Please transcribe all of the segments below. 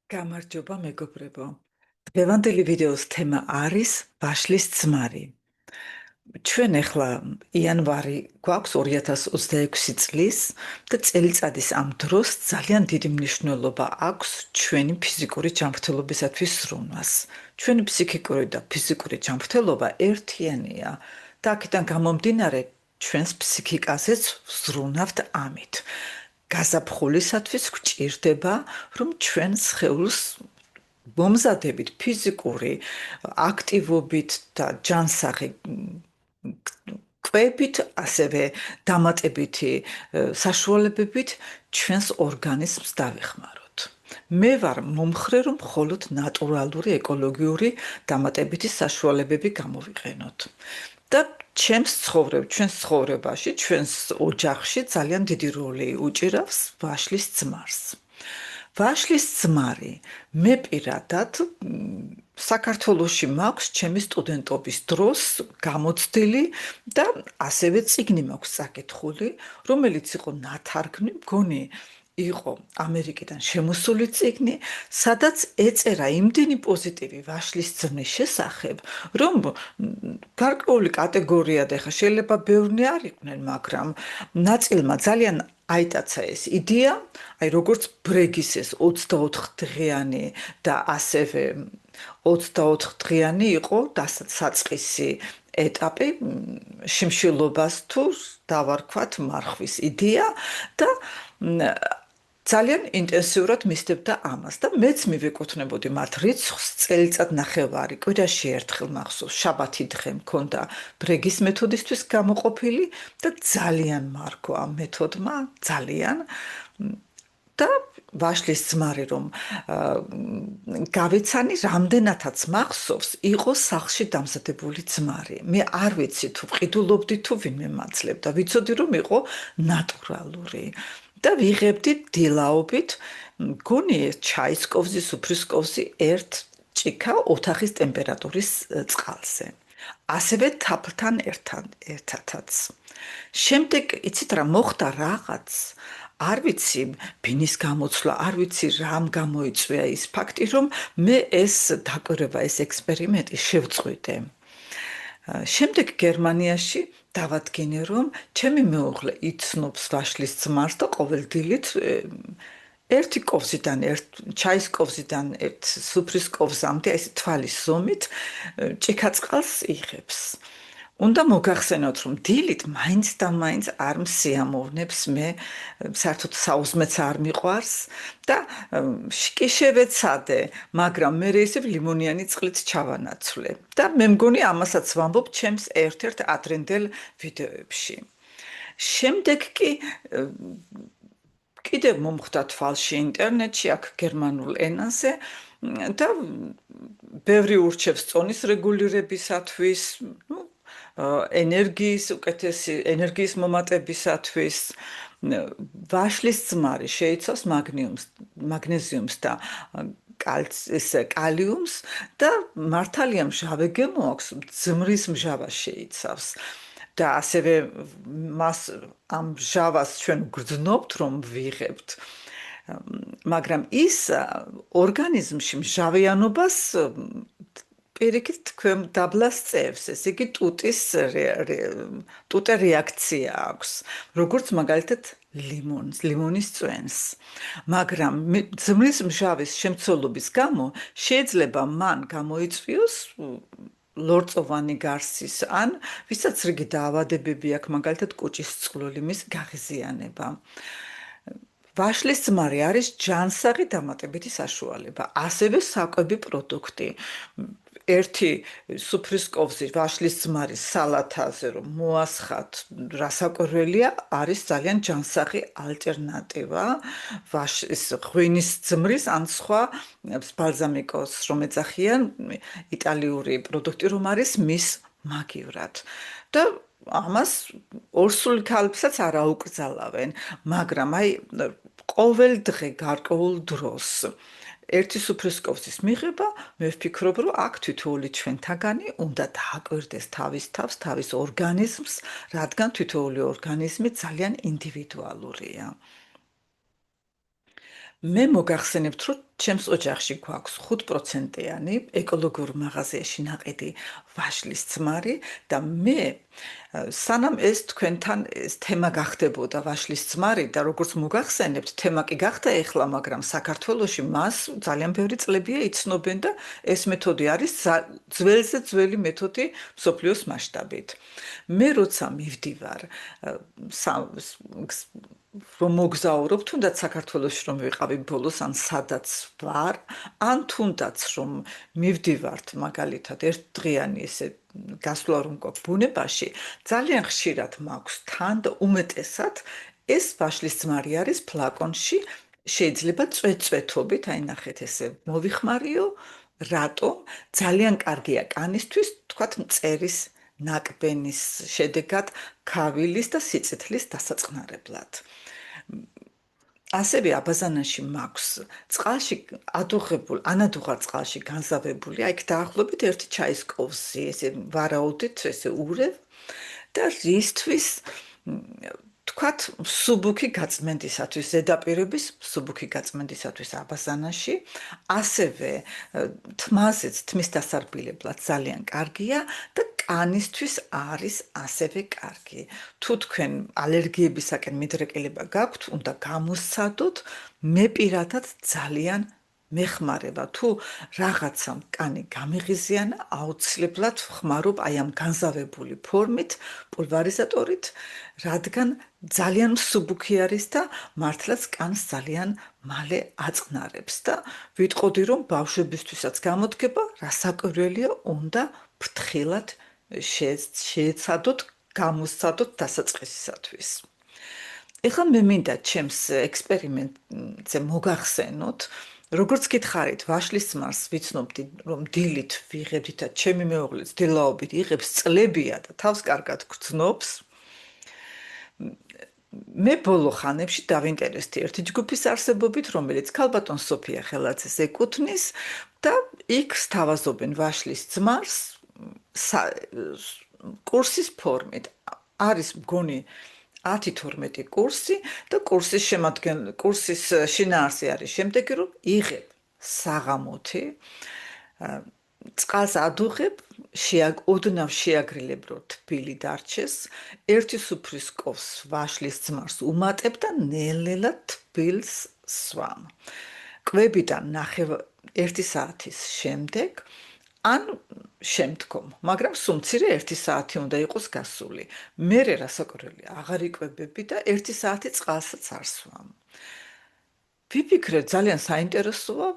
გამარჯობა მეგობრებო. დღევანდელი ვიდეოს თემა არის ვაშლის ძმარი. ჩვენ ახლა იანვარი გვაქვს 2026 წლის და წელიწადის ამ დროს ძალიან დიდი მნიშვნელობა აქვს ჩვენი ფიზიკური ჯანმრთელობისათვის ზრუნვას. ჩვენი ფსიქიკური და ფიზიკური ჯანმრთელობა ერთიანია და აქედან გამომდინარე ჩვენს ფსიქიკაზეც ვზრუნავთ ამით. გაზაფხულისათვის გვჭირდება, რომ ჩვენ სხეულს მომზადებით ფიზიკური აქტივობით და ჯანსაღი კვებით, ასევე დამატებითი საშუალებებით ჩვენს ორგანიზმს დავეხმაროთ. მე ვარ მომხრე, რომ მხოლოდ ნატურალური, ეკოლოგიური დამატებითი საშუალებები გამოვიყენოთ. და ჩვენს ცხოვრებაში, ჩვენს ოჯახში ძალიან დიდი როლი უჭირავს ვაშლის ძმარს. ვაშლის ძმარი მე პირადად საქართველოში მაქვს ჩემი სტუდენტობის დროს გამოცდილი და ასევე წიგნი მაქვს წაკითხული, რომელიც იყო ნათარგმნი, მგონი იყო ამერიკიდან შემოსული წიგნი, სადაც ეწერა იმდენი პოზიტივი ვაშლის ძმის შესახებ, რომ გარკვეული კატეგორია და ხა შეიძლება ბევრნი არ იყვნენ, მაგრამ ნაწილმა ძალიან აიტაცა ეს იდეა, აი როგორც ბრეგის ეს 24 დღიანი და ასევე 24 დღიანი იყო დასაწყისი ეტაპი შიმშილობას თუ დავარქვათ მარხვის იდეა და ძალიან ინტენსიურად მისდევდა ამას და მეც მივეკუთვნებოდი მათ რიცხვს წელიწად ნახევარი კვირაში ერთხელ მახსოვს შაბათი დღე მქონდა ბრეგის მეთოდისთვის გამოყოფილი და ძალიან მარგო ამ მეთოდმა ძალიან და ვაშლის ძმარი რომ გავეცანი რამდენადაც მახსოვს იყო სახლში დამზადებული ძმარი მე არ ვიცი თუ ვყიდულობდი თუ ვინმე მაძლევდა ვიცოდი რომ იყო ნატურალური და ვიღებდი დილაობით მგონი ჩაის კოვზი, სუფრის კოვზი ერთ ჭიქა ოთახის ტემპერატურის წყალზე. ასევე თაფლთან ერთადაც. შემდეგ იცით რა მოხდა რაღაც არ ვიცი ბინის გამოცვლა, არ ვიცი რამ გამოიწვია ის ფაქტი, რომ მე ეს დაკვირვება, ეს ექსპერიმენტი შევწყვიტე. შემდეგ გერმანიაში დავადგინე, რომ ჩემი მეუღლე იცნობს ვაშლის ძმარს და ყოველდილით ერთი კოვზიდან, ჩაის კოვზიდან, ერთ სუფრის კოვზამდე, ეს თვალის ზომით ჭიქაწყალს იღებს. უნდა მოგახსენოთ, რომ დილით მაინც და მაინც არ მსიამოვნებს მე საერთოდ საუზმეც არ მიყვარს და კი შევეცადე, მაგრამ მე ისევ ლიმონიანი წყლით ჩავანაცვლე და მე მგონი ამასაც ვამბობ ჩემს ერთ-ერთ ადრინდელ ვიდეოებში. შემდეგ კი კიდევ მომხდა თვალში ინტერნეტში აქ გერმანულ ენაზე და ბევრი ურჩევს წონის რეგულირებისათვის, ენერგიის მომატებისათვის ვაშლის ძმარი შეიცავს მაგნეზიუმს და კალიუმს და მართალია მჟავეგემო აქვს ძმრის მჟავა შეიცავს და ასევე მას ამ მჟავას ჩვენ გვგრძნობთ რომ ვიღებთ მაგრამ ის ორგანიზმში მჟავიანობას პირიქით თქვენ დაბლას წევს, ესე იგი ტუტე რეაქცია აქვს, როგორც მაგალითად ლიმონის წვენს. მაგრამ ძმრის მჟავის შემცველობის გამო შეიძლება მან გამოიწვიოს ლორწოვანი გარსის ან ვისაც რიგი დაავადებები აქვს, მაგალითად კუჭის წყლული მის გაღიზიანება. ვაშლის ძმარი არის ჯანსაღი დამატებითი საშუალება, ასევე საკვები პროდუქტი. ერთი სუფრის კოვზი ვაშლის ძმარის სალათაზე რომ მოასხათ რასაკვირველია არის ძალიან ჯანსაღი ალტერნატივა ვაშლის ღვინის ძმრის ან სხვა ბალზამიკოს რომ ეძახიან იტალიური პროდუქტი რომ არის მის მაგივრად და ამას ორსული ქალებსაც არ აუკრძალავენ მაგრამ აი ყოველ დღე გარკვეულ დროს ერთი სუფრის კოვზის მიღება, მე ვფიქრობ, რომ აქ თითოეული ჩვენთაგანი უნდა დააკვირდეს თავის თავს, თავის ორგანიზმს, რადგან თითოეული ორგანიზმი ძალიან ინდივიდუალურია. მე მოგახსენებთ, რომ ჩემს ოჯახში გვაქვს 5%-იანი ეკოლოგიურ მაღაზიაში ნაყიდი ვაშლის ძმარი და მე სანამ ეს თქვენთან ეს თემა გახდებოდა ვაშლის ძმარი და როგორც მოგახსენებთ, თემა კი გახდა ეხლა, მაგრამ საქართველოში მას ძალიან ბევრი წლებია იცნობენ და ეს მეთოდი არის ძველზე ძველი მეთოდი მსოფლიოს მასშტაბით. მე როცა მივდივარ რომ მოგზაურობ, თუნდაც საქართველოში რომ ვიყავი ბოლოს, ან სადაც ვარ, ან თუნდაც რომ მივდივართ მაგალითად ერთდღიანი ესე გასვლა რომ გვაქვს ბუნებაში, ძალიან ხშირად მაქვს თან და უმეტესად ეს ვაშლის ძმარი არის ფლაკონში, შეიძლება წვეთწვეთობით, აი ნახეთ ესე მოვიხმარიო, რატომ? ძალიან კარგია კანისთვის, თქვათ მწერის ნაკბენის შედეგად ქავილის და სიწითლის დასაწყნარებლად. ასევე აბაზანაში მაქვს წყალში ადუღებული, ანადუღარ წყალში განზავებული, აი დაახლოებით ერთი ჩაის კოვზი, ესე ვარაუდით, ესე ურევ და რისთვის თქვათ მსუბუქი გაწმენდისათვის, ზედაპირების მსუბუქი გაწმენდისათვის აბაზანაში, ასევე თმაზეც, თმის დასარბილებლად ძალიან კარგია და კანისთვის არის ასევე კარგი. თუ თქვენ ალერგიებისაკენ მიდრეკილება გაქვთ, უნდა გამოსცადოთ, მე პირადად ძალიან მეხმარება. თუ რაღაცამ კანი გამიღიზიანა, აუცილებლად ვხმარობ აი ამ განზავებული ფორმით, პულვარიზატორით, რადგან ძალიან მსუბუქი არის და მართლაც კანს ძალიან მალე აწყნარებს და ვიტყოდი რომ ბავშვებისთვისაც გამოდგება, რასაკვირველია, უნდა ფრთხილად შეეცადოთ, გამოსცადოთ დასაწყისისათვის. ეხლა მე მინდა ჩემს ექსპერიმენტზე მოგახსენოთ, როგორც გითხარით, ვაშლის ძმას ვიცნობდი, რომ დილით ვიღებდით და ჩემი მეუღლეც დილაობით იღებს წლებია და თავს კარგად გრძნობს. მე ბოლო ხანებში დავინტერესდი ერთი ჯგუფის არსებობით, რომელიც ქალბატონ სოფია ხელაძეს ეკუთვნის და იქ სთავაზობენ ვაშლის ძმას კურსის ფორმით. არის მგონი 10-12 კურსი და კურსის შინაარსი არის შემდეგი, რომ იღებ საღამოთი, წყალს ადუღებ, ოდნავ შეაგრილებ, რომ თბილი დარჩეს, ერთი სუფრის კვს ვაშლის ძმას უმატებ და ნელ-ნელა თბილს სვამ. კვებიდან 1 საათის შემდეგ ან შემდგომ, მაგრამ სუმცირე 1 საათი უნდა იყოს გასული. მერე რასაკვირველია, აღარ იკვებები და 1 საათი წყალსაც არ სვამ. ვიფიქრე, ძალიან საინტერესოა,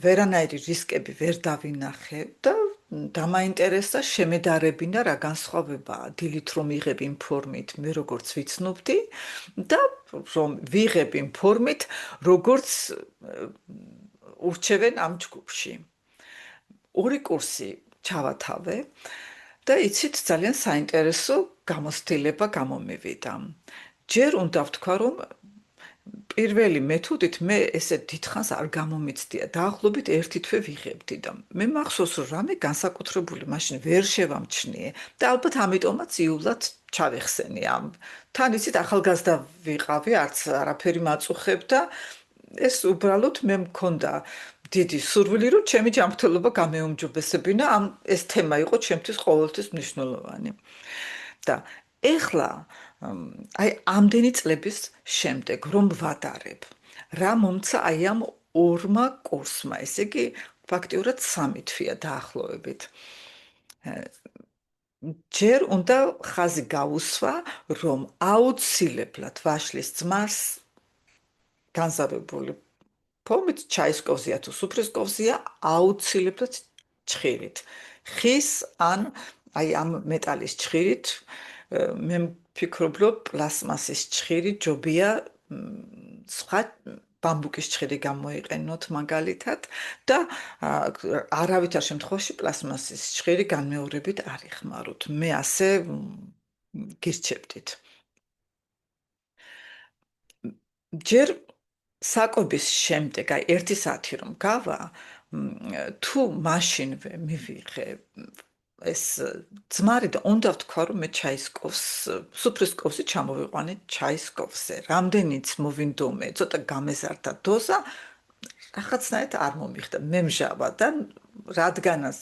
ვერანაირი რისკები ვერ დავინახე და დამაინტერესა შემედარებინა რა განსხვავებაა დილით რომ იღებ იმ ფორმით, მე როგორც ვიცნობდი და რომ ვიღებ იმ ფორმით, როგორც ურჩევენ ამ ჯგუფში. ორი კურსი ჩავათავე და იცით ძალიან საინტერესო გამოცდილება გამომივიდა. ჯერ უნდა ვთქვა, რომ პირველი მეთოდით მე ესე დიდხანს არ გამომიცდია. დაახლოებით 1 თვე ვიღებდი და მე მახსოვს, რომ რამე განსაკუთრებული მაშინ ვერ შევამჩნიე და ალბათ ამიტომაც იულად ჩავეხსენი ამ. თან იცით ახალგაზრდა ვიყავი, არც არაფერი მაწუხებ და ეს უბრალოდ მე მქონდა დიდი სურვილი, რომ ჩემი ჯანმრთელობა გამეუმჯობესებინა, ეს თემა იყო ჩემთვის ყოველთვის მნიშვნელოვანი. და ეხლა აი ამდენი წლების შემდეგ რომ ვადარებ, რა მომცა აი ამ ორმა კურსმა, ესე იგი ფაქტიურად 3 თვეა დაახლოებით. ჯერ უნდა ხაზი გაუსვა, რომ აუცილებლად ვაშლის ძმას განზავებული ფორმით ჩაის კოვზია თუ სუფრის კოვზია აუცილებლად ჩხირით. ხის ან აი ამ მეტალის ჩხირით, მე ვფიქრობ, რომ პლასმასის ჩხირი ჯობია, სხვა ბამბუკის ჩხირი გამოიყენოთ მაგალითად და არავითარ შემთხვევაში პლასმასის ჩხირი განმეორებით არ იხმაროთ. მე ასე გირჩევდით. ჯერ საკვების შემდეგ, აი 1 საათი რომ გავა, თუ მაშინვე მივიღე ეს ძმარი და უნდა ვთქვა რომ მე ჩაისკოვს სუფრისკოვსი ჩამოვიყვანე ჩაისკოვზე რამდენიც მოვინდომე ცოტა გამეზარდა დოზა რაღაცნაირად არ მომიხდა მე მჟავა და რადგანაც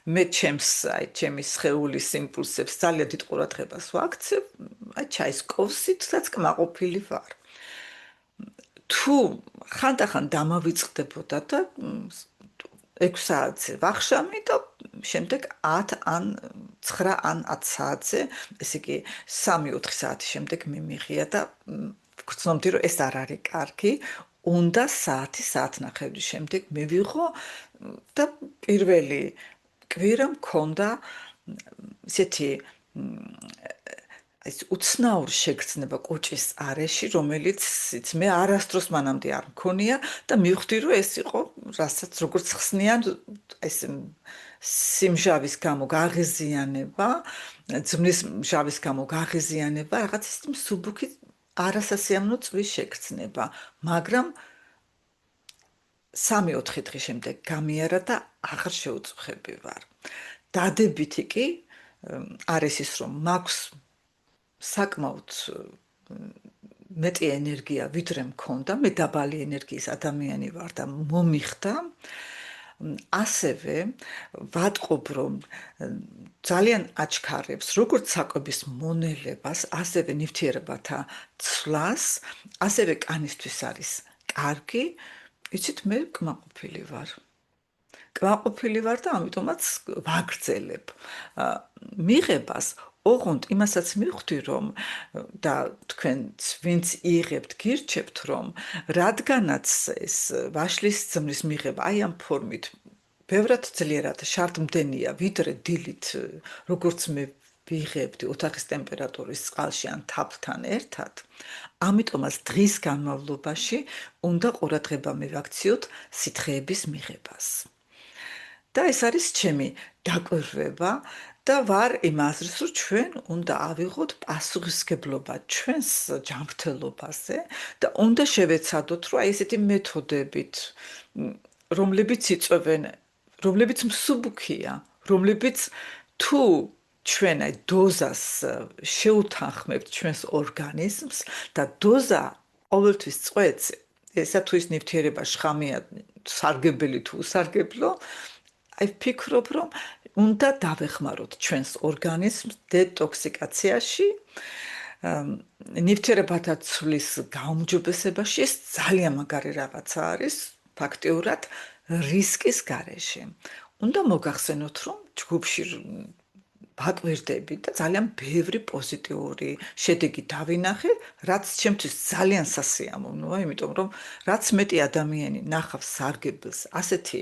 მე ჩემი სხეულის იმპულსებს ძალიან დიდ ყურადღებას ვაქცევ აი ჩაისკოვსითაც კმაყოფილი ვარ თუ ხანდახან დამავიწყდებოდა და 6 საათზე ვახშამი და შემდეგ 10 ან 9 ან 10 საათზე, ესე იგი 3-4 საათის შემდეგ მიმიღია და ვგრძნობდი რომ ეს არ არის კარგი, უნდა საათნახევრის შემდეგ მივიღო და პირველი კვირა მქონდა ესეთი ეს უცნაური შეგრძნება კუჭის არეში, რომელიც მე არასდროს მანამდე არ მქონია და მივხვდი რომ ეს იყო, რასაც როგორც ხსნიან, ეს სიმჟავის გამო გაღიზიანება, ძმნის მჟავის გამო გაღიზიანება, რაღაც ის მსუბუქი არასასიამოვნო წვის შეგრძნება, მაგრამ 3-4 დღის შემდეგ გამიარა და აღარ შეუწუხები ვარ. დადებითი კი არის ის რომ მაქვს საკმაოდ მეტი ენერგია ვიდრე მქონდა, მე დაბალი ენერგიის ადამიანი ვარ და მომიხდა. ასევე ვატყობ რომ ძალიან აჩქარებს როგორც საკვების მონელებას, ასევე ნივთიერებათა ცვლას, ასევე კანისთვის არის კარგი. იცით მე კმაყოფილი ვარ. კმაყოფილი ვარ და ამიტომაც ვაგრძელებ მიღებას ოღონდ იმასაც მივხვდი რომ და თქვენც ვინც იღებთ გირჩევთ რომ რადგანაც ეს ვაშლის ძმრის მიღება აი ამ ფორმით ბევრად ძლიერად შარტმდენია ვიდრე დილით როგორც მე ვიღებდი ოთახის ტემპერატურის წყალში ან თაფლთან ერთად ამიტომაც დღის განმავლობაში უნდა ყურადღება მივაქციოთ სითხეების მიღებას და ეს არის ჩემი დაკვირვება და ვარ იმ აზრის, რომ ჩვენ უნდა ავიღოთ პასუხისმგებლობა ჩვენს ჯანმრთელობაზე და უნდა შევეცადოთ, რომ აი ესეთი მეთოდებით, რომლებიც იწვევენ, რომლებიც მსუბუქია, რომლებიც თუ ჩვენ აი დოზას შეუთანხმებთ ჩვენს ორგანიზმს და დოზა ყოველთვის წვეთს, ესა თუ ის ნივთიერება შხამია, სარგებელი თუ უსარგებლო, აი ვფიქრობ, რომ უნდა დავეხმაროთ ჩვენს ორგანიზმს დეტოქსიკაციაში, ნივთიერებათა ცვლის გაუმჯობესებაში, ეს ძალიან მაგარი რაღაცა არის, ფაქტიურად რისკის გარეშე. უნდა მოგახსენოთ, რომ ჯგუფში ვაკვირდები და ძალიან ბევრი პოზიტიური შედეგი დავინახე, რაც ჩემთვის ძალიან სასიამოვნოა, იმიტომ რომ რაც მეტი ადამიანი ნახავს სარგებელს, ასეთი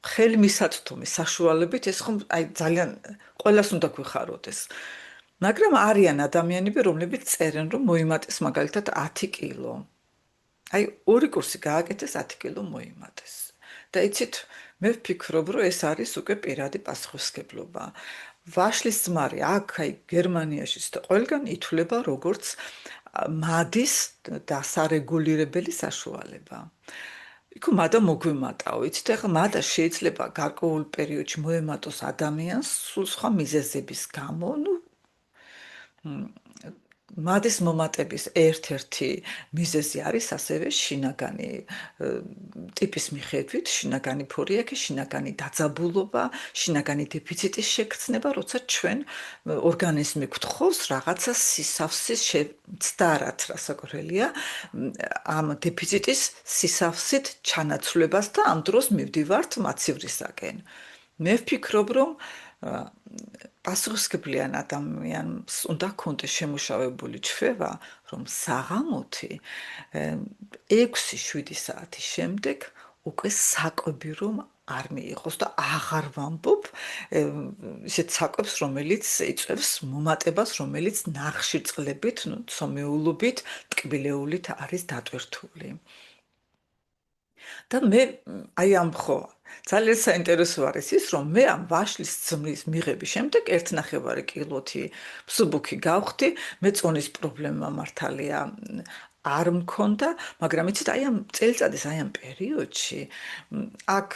ხელმისაწვდომი საშუალებით ეს ხომ აი ძალიან ყველას უნდა გვიხაროდეს. მაგრამ არიან ადამიანები, რომლებიც წერენ, რომ მოიმატეს მაგალითად 10 კილო. აი ორი კურსი გააკეთეს 10 კილო მოიმატეს. და იცით, მე ვფიქრობ, რომ ეს არის უკვე პირადი პასუხისმგებლობა. ვაშლის ძმარი აქ აი გერმანიაში და ყველგან ითვლება როგორც მადის დასარეგულირებელი საშუალება. იქ მადა მოგვიმატაო, იცით, ახლა მადა შეიძლება გარკვეულ პერიოდში მოემატოს ადამიანს სულ სხვა მიზეზების გამო, მადის მომატების ერთ-ერთი მიზეზი არის ასევე შინაგანი ტიპის მიხედვით, შინაგანი ფორიაქი, შინაგანი დაძაბულობა, შინაგანი დეფიციტის შეგრძნება, როცა ჩვენ ორგანიზმი გვთხოვს რაღაცა სისავსის ცდარად, რასაკვირველია, ამ დეფიციტის სისავსით ჩანაცვლებას და ამ დროს მივდივართ მაცივრისაკენ. მე ვფიქრობ, რომ პასუხისმგებლიან ადამიანს უნდა ქონდეს შემუშავებული ჩვევა, რომ საღამოთი 6-7 საათის შემდეგ უკვე საკვები რომ არ მიიღოს და აღარ ვამბობ ისეთ საკვებს, რომელიც იწვევს მომატებას, რომელიც ნახშირწყლებით, ცომეულობით, ტკბილეულით არის დატვირთული. და მე აი ამ ხო ძალიან საინტერესო არის ის, რომ მე ამ ვაშლის ძმრის მიღების შემდეგ 1.5 კილოთი მსუბუქი გავხდი, მე წონის პრობლემა მართალია არ მქონდა, მაგრამ იცით, აი ამ წელიწადის აი ამ პერიოდში აქ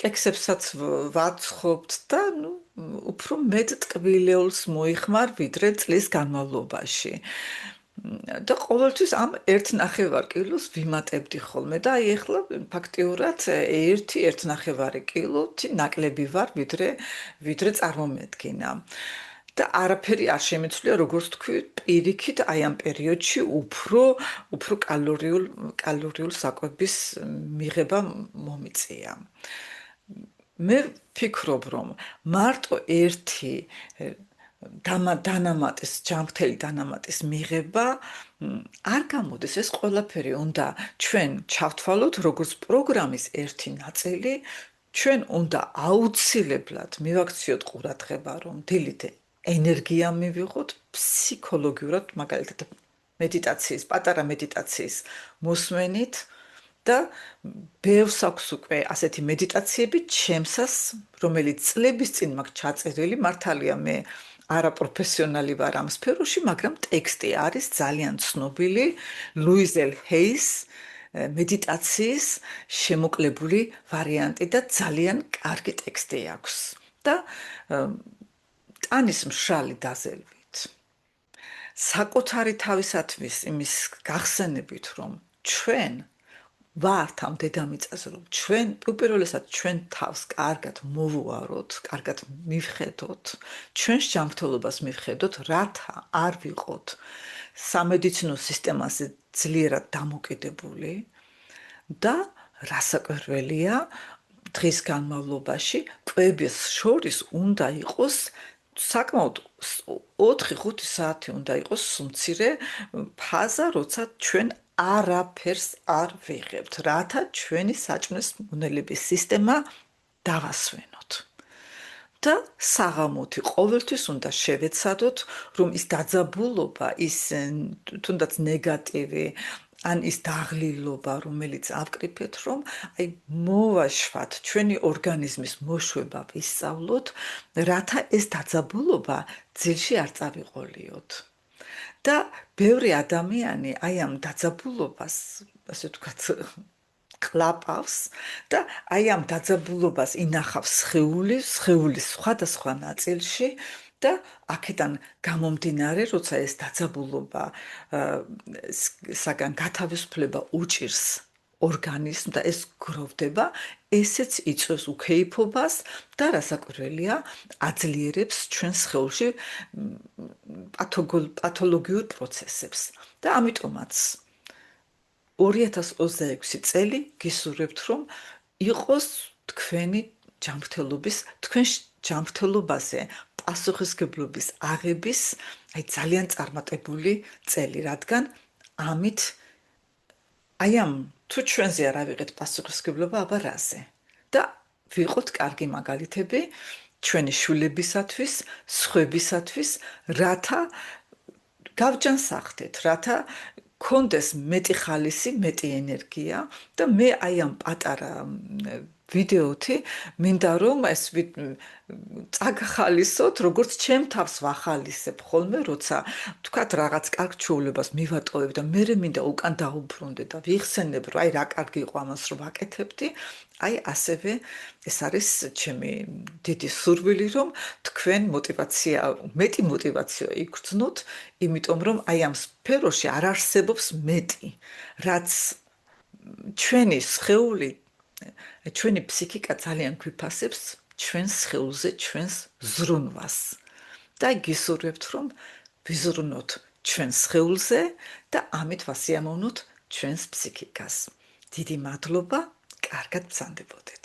კექსებსაც ვაცხობთ და ნუ უფრო მეტ ტკბილეულს მოიხმარ ვიდრე წლის განმავლობაში. და ყოველთვის ამ 1.5 კილოს ვიმატებდი ხოლმე და აი ახლა ფაქტიურად 1.5 კილოთი ნაკლები ვარ ვიდრე წარმომედგინა. და არაფერი არ შემეცვლია, როგორც თქვი, პირიქით აი ამ პერიოდში უფრო კალორიულ საკვების მიღება მომიწია. მე ვფიქრობ, რომ მარტო ერთი დანამატის, ჯანმრთელი დანამატის მიღება არ გამოდის, ეს ყველაფერი უნდა ჩვენ ჩავთვალოთ როგორც პროგრამის ერთი ნაწილი, ჩვენ უნდა აუცილებლად მივაქციოთ ყურადღება, რომ დილით ენერგია მივიღოთ ფსიქოლოგიურად, მაგალითად პატარა მედიტაციის მოსმენით და ბევრს აქვს უკვე ასეთი მედიტაციები ჩემსას, რომელიც წლების წინ მაქვს ჩაწერილი, მართალია მე არაპროფესიონალი ვარ ამ სფეროში, მაგრამ ტექსტი არის ძალიან ცნობილი ლუიზელ ჰეის მედიტაციის შემოკლებული ვარიანტი და ძალიან კარგი ტექსტი აქვს. და ტანის მშრალი დაზელვით. საკუთარი თავისათვის იმის გახსენებით, რომ ჩვენ ვართ ამ დედამიწაზე, რომ ჩვენ უპირველესად ჩვენ თავს კარგად მოვუაროთ, კარგად მივხედოთ, ჩვენს ჯანმრთელობას მივხედოთ, რათა არ ვიყოთ სამედიცინო სისტემაზე ძლიერად დამოკიდებული და რასაკვირველია, დღის განმავლობაში კვების შორის უნდა იყოს საკმაოდ 4-5 საათი უნდა იყოს სუმცირე ფაზა, როცა ჩვენ არაფერს არ ვიღებთ, რათა ჩვენი საჭმლის მონელების სისტემა დავასვენოთ. და საღამოთი ყოველთვის უნდა შევეცადოთ, რომ ის დაძაბულობა, ის თუნდაც ნეგატივი, ან ის დაღლილობა, რომელიც ავკრიფეთ, რომ აი მოვაშვათ, ჩვენი ორგანიზმის მოშვება ვისწავლოთ, რათა ეს დაძაბულობა ძილში არ წავიყოლიოთ. და ბევრი ადამიანი აი ამ დაძაბულობას, ასე ვთქვათ, ყლაპავს და აი ამ დაძაბულობას ინახავს სხეულის სხვადასხვა ნაწილში და აქედან გამომდინარე, როცა ეს დაძაბულობა საგან გათავისუფლება უჭირს ორგანიზმს და ეს გროვდება, ესეც იწვევს უქეიფობას და რასაკვირველია, აძლიერებს ჩვენ სხეულში პათოლოგიურ პროცესებს. და ამიტომაც 2026 წელი გისურვებთ, რომ იყოს თქვენი თქვენ ჯანმრთელობაზე პასუხისმგებლობის აღების აი ძალიან წარმატებული წელი, რადგან ამით აი ამ თუ ჩვენზე არ ავიღეთ პასუხისმგებლობა, აბა რაზე? და ვიყოთ კარგი მაგალითები ჩვენი შვილებისათვის, სხვებისათვის, რათა გავჯანსახდეთ, რათა კონდეს მეტი ხალისი, მეტი ენერგია და მე აი ამ პატარა ვიდეოთი მინდა რომ ეს წაგახალისოთ, როგორც ჩემ თავს ვახალისებ ხოლმე, როცა თქვათ რაღაც კარგ ჩვეულებას მივატოვებ და მე მინდა უკან დაუბრუნდე და ვიხსენებ, რომ აი რა კარგი იყო ამას რომ ვაკეთებდი, აი ასევე ეს არის ჩემი დიდი სურვილი, რომ თქვენ მეტი მოტივაცია იგრძნოთ, იმიტომ რომ აი ამ სფეროში არ არსებობს მეტი, რაც ჩვენი სხეული, ჩვენი ფსიქიკა ძალიან გვიფასებს ჩვენს სხეულზე, ჩვენს ზრუნვას. და გისურვებთ, რომ ვიზრუნოთ ჩვენს სხეულზე და ამით ვასიამოვნოთ ჩვენს ფსიქიკას. დიდი მადლობა, კარგად ბრძანდებოდეთ.